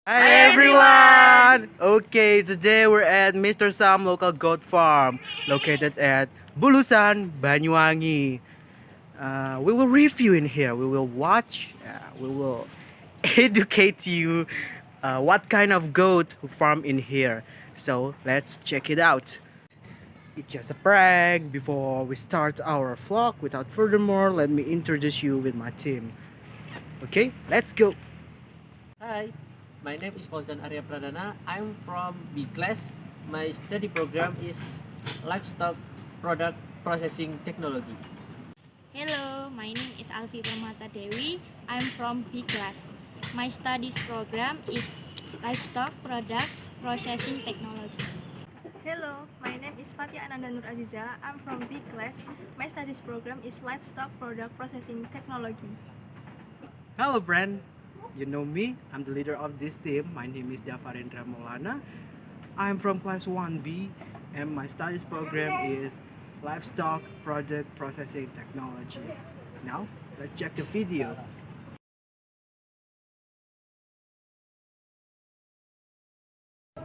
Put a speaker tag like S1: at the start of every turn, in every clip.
S1: Hi everyone! Okay, today we're at Mr. Sam Local Goat Farm, located at Bulusan, Banyuwangi. We will review in here. We will watch. We will educate you what kind of goat farm in here. So let's check it out. It's just a prank. Before we start our vlog, without furthermore, let me introduce you with my team. Okay, let's go.
S2: Hi, my name is Fauzan Arya Pradana. I'm from B class. My study program is livestock product processing technology.
S3: Hello, my name is Alfi Permata Dewi. I'm from B class. My studies program is Livestock Product Processing Technology.
S4: Hello, my name is Fatia Ananda Nur Aziza. I'm from B class. My studies program is Livestock Product Processing Technology.
S1: Hello, friend. You know me. I'm the leader of this team. My name is Dafarendra Maulana. I'm from class 1B, and my studies program is Livestock Product Processing Technology. Now, let's check the video.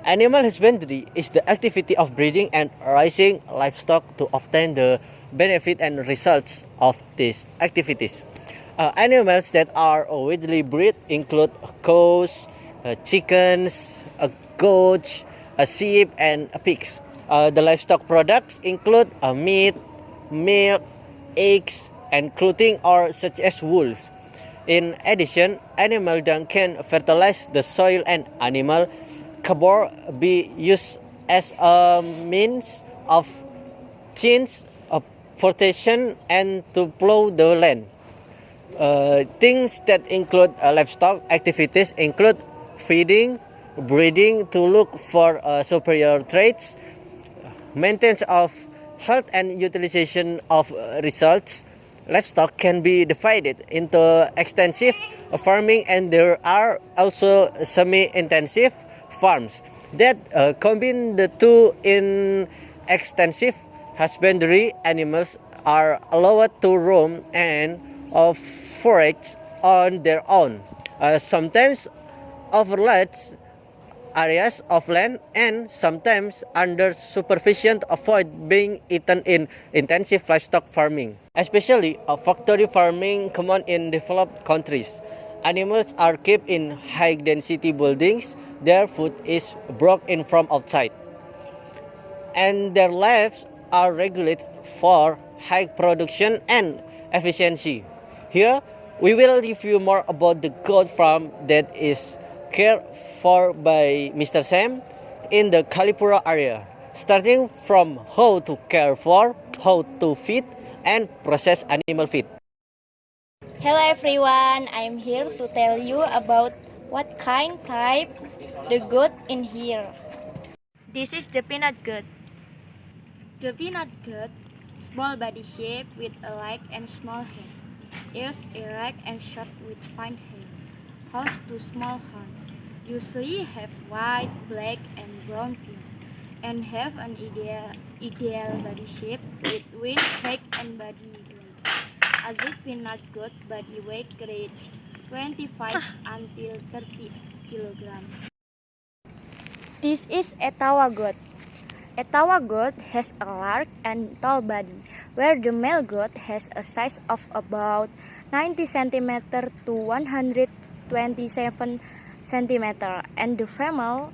S2: Animal husbandry is the activity of breeding and raising livestock to obtain the benefit and results of these activities. Animals that are widely bred include cows, chickens, goats, sheep, and pigs. The livestock products include meat, milk, eggs, and clothing or such as wool. In addition, animal dung can fertilize the soil and animal carbon be used as a means of change of protection and to plow the land. Things that include livestock activities include feeding, breeding to look for superior traits, maintenance of health and utilization of results. Livestock can be divided into extensive farming and there are also semi-intensive farms that combine the two. In extensive husbandry, animals are allowed to roam and forage on their own, sometimes over large areas of land and sometimes under supervision to avoid being eaten in intensive livestock farming, especially factory farming common in developed countries. Animals are kept in high density buildings, their food is brought in from outside, and their lives are regulated for high production and efficiency. Here, we will review more about the goat farm that is cared for by Mr. Sam in the Kalipuro area, starting from how to care for, how to feed, and process animal feed.
S3: Hello everyone, I'm here to tell you about what kind type the goat in here.
S4: This is the peanut goat.
S3: The peanut goat, small body shape with a leg and small head, ears erect and short with fine hair, house to small horns, usually have white, black, and brown pin, and have an ideal body shape with wings, back, and body legs. Adult peanut goat body weight ranges 25 until 30 kilograms. This is a Tawa goat. A Tawa goat has a large and tall body, where the male goat has a size of about 90 cm to 127 cm, and the female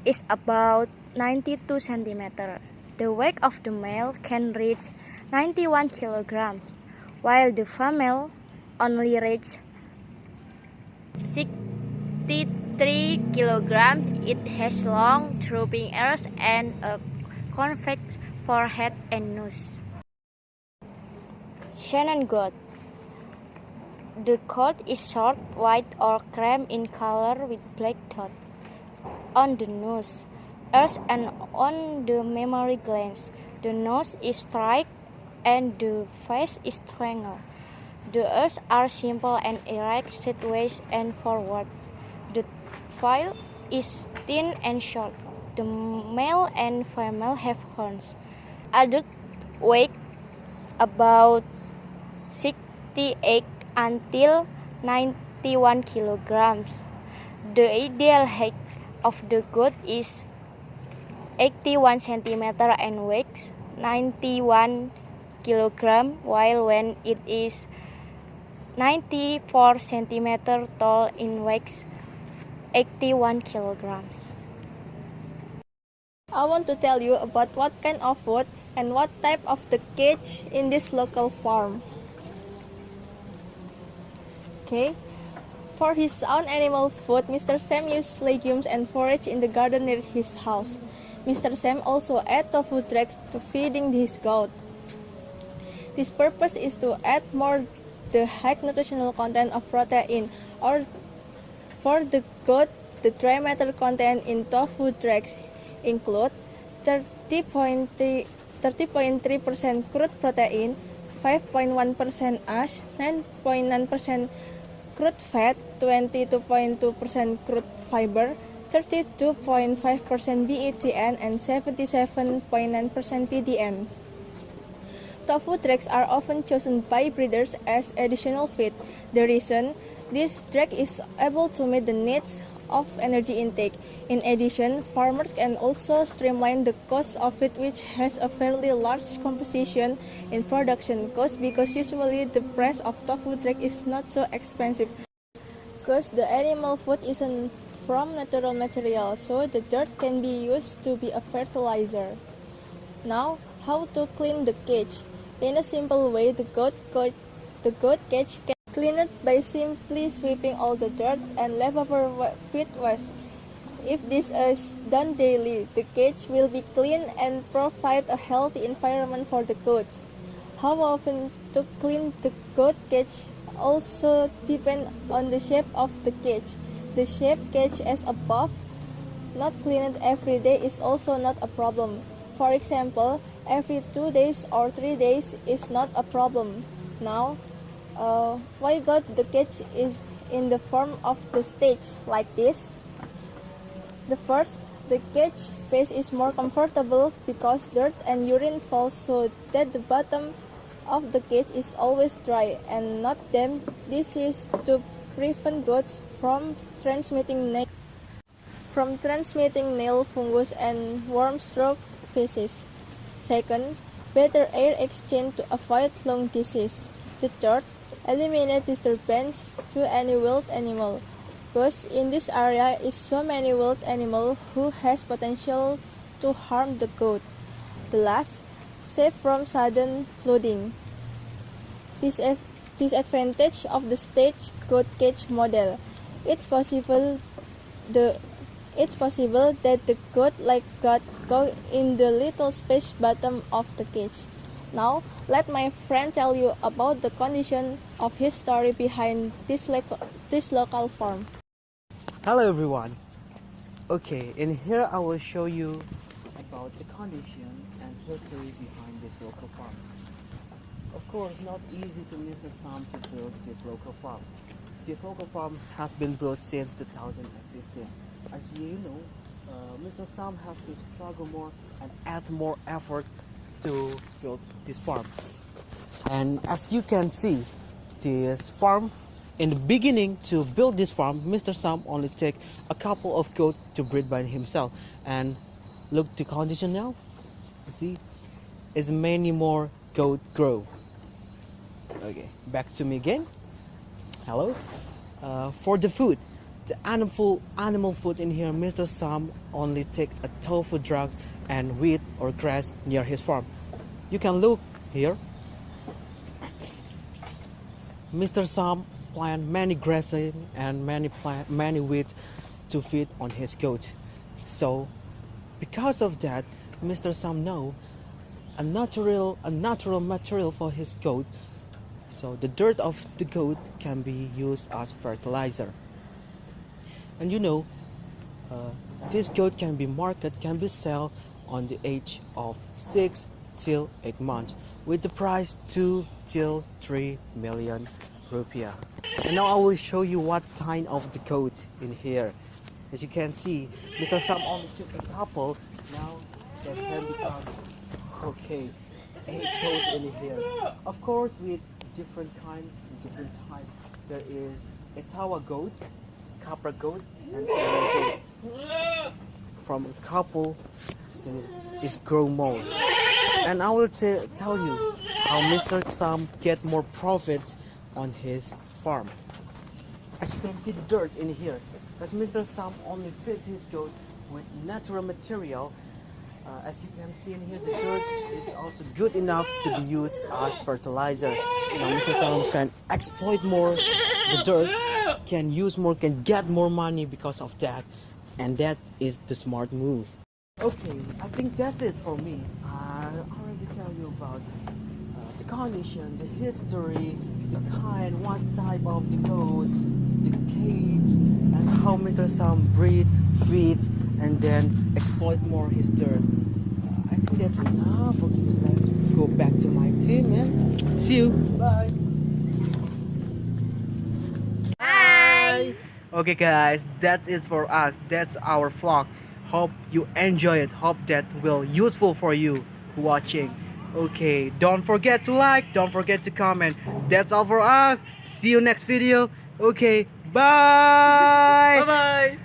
S3: is about 92 cm. The weight of the male can reach 91 kilograms, while the female only reaches 63 kilograms. It has long, drooping ears and a convex forehead and nose. Shannon goat. The coat is short, white or cream in color with black dots on the nose, ears, and on the mammary glands. The nose is straight and the face is triangle. The ears are simple and erect sideways and forward. The tail is thin and short. The male and female have horns. Adult weight about 68 until 91 kilograms. The ideal height of the goat is 81 centimeter and weighs 91 kilogram, while when it is 94 centimeter tall in weighs 81 kilograms.
S4: I want to tell you about what kind of food and what type of the cage in this local farm. Okay, for his own animal food, Mr. Sam used legumes and forage in the garden near his house. Mr. Sam also add tofu tracks to feeding his goat. This purpose is to add more the high nutritional content of protein, or for the goat, the dry matter content in tofu tracks include 30.3% crude protein, 5.1% ash, 9.9% crude fat, 22.2% crude fiber, 32.5% BETN, and 77.9% TDN. Tofu tracks are often chosen by breeders as additional feed. The reason, this track is able to meet the needs of energy intake. In addition, farmers can also streamline the cost of it, which has a fairly large composition in production cost, because usually the price of tofu track is not so expensive. Because the animal food isn't from natural material, so the dirt can be used to be a fertilizer. Now, how to clean the cage? In a simple way, the goat cage can be cleaned by simply sweeping all the dirt and leftover feed waste. If this is done daily, the cage will be clean and provide a healthy environment for the goats. How often to clean the goat cage also depends on the shape of the cage. The shape cage as above, not cleaned every day, is also not a problem. For example, every 2 days or 3 days is not a problem. Now, why got the cage is in the form of the stage like this? The first, the cage space is more comfortable because dirt and urine fall so that the bottom of the cage is always dry and not damp. This is to prevent goats from transmitting nail fungus and worm stroke feces. Second, better air exchange to avoid lung disease. The third, eliminate disturbance to any wild animal, because in this area is so many wild animal who has potential to harm the goat. The last, save from sudden flooding. Disadvantage of the stage goat cage model. It's possible that the goat got go in the little space bottom of the cage. Now, let my friend tell you about the condition of his story behind this local farm.
S1: Hello everyone. Okay, in here I will show you about the condition and history behind this local farm. Of course, not easy to Mr. Sam to build this local farm. This local farm has been built since 2015. As you know, Mr. Sam has to struggle more and add more effort to build this farm. And as you can see, this farm, in the beginning to build this farm, Mr. Sam only take a couple of goats to breed by himself. And look the condition now. You see, as many more goat grow. Okay, back to me again. Hello. For the food, the animal food in here, Mr. Sam only take a tofu drugs and wheat or grass near his farm. You can look here. Mr. Sam plant many grasses and many wheat to feed on his goat. So, because of that, Mr. Sam know a natural material for his goat. So the dirt of the goat can be used as fertilizer. And you know, this goat can be sold on the age of 6 till 8 months with the price 2 till 3 million rupiah. And now I will show you what kind of the goat in here. As you can see, Mr. Sam only took a couple. Now that can become 8 goats in here. Of course, with different kind, different type. There is Etawa goat, Capra goat, And so from a couple, so it's grow more. And I will tell you how Mr. Sam get more profits on his farm. As you can see the dirt in here, as Mr. Sam only feeds his goat with natural material. As you can see in here, the dirt is also good enough to be used as fertilizer. Mr. Sam can exploit more the dirt, can use more, can get more money because of that, and that is the smart move. Okay, I think that's it for me. I already tell you about the condition, the history, the kind, what type of the goat, the cage, and how Mr. Sam breed, feeds, and then exploit more his dirt. I think that's enough. Okay, let's go back to my team, man. See you. Bye.
S3: Bye.
S1: Okay, guys, that's it for us. That's our vlog. Hope you enjoy it. Hope that will useful for you watching. Okay, don't forget to like, don't forget to comment. That's all for us. See you next video. Okay, bye.
S2: Bye bye.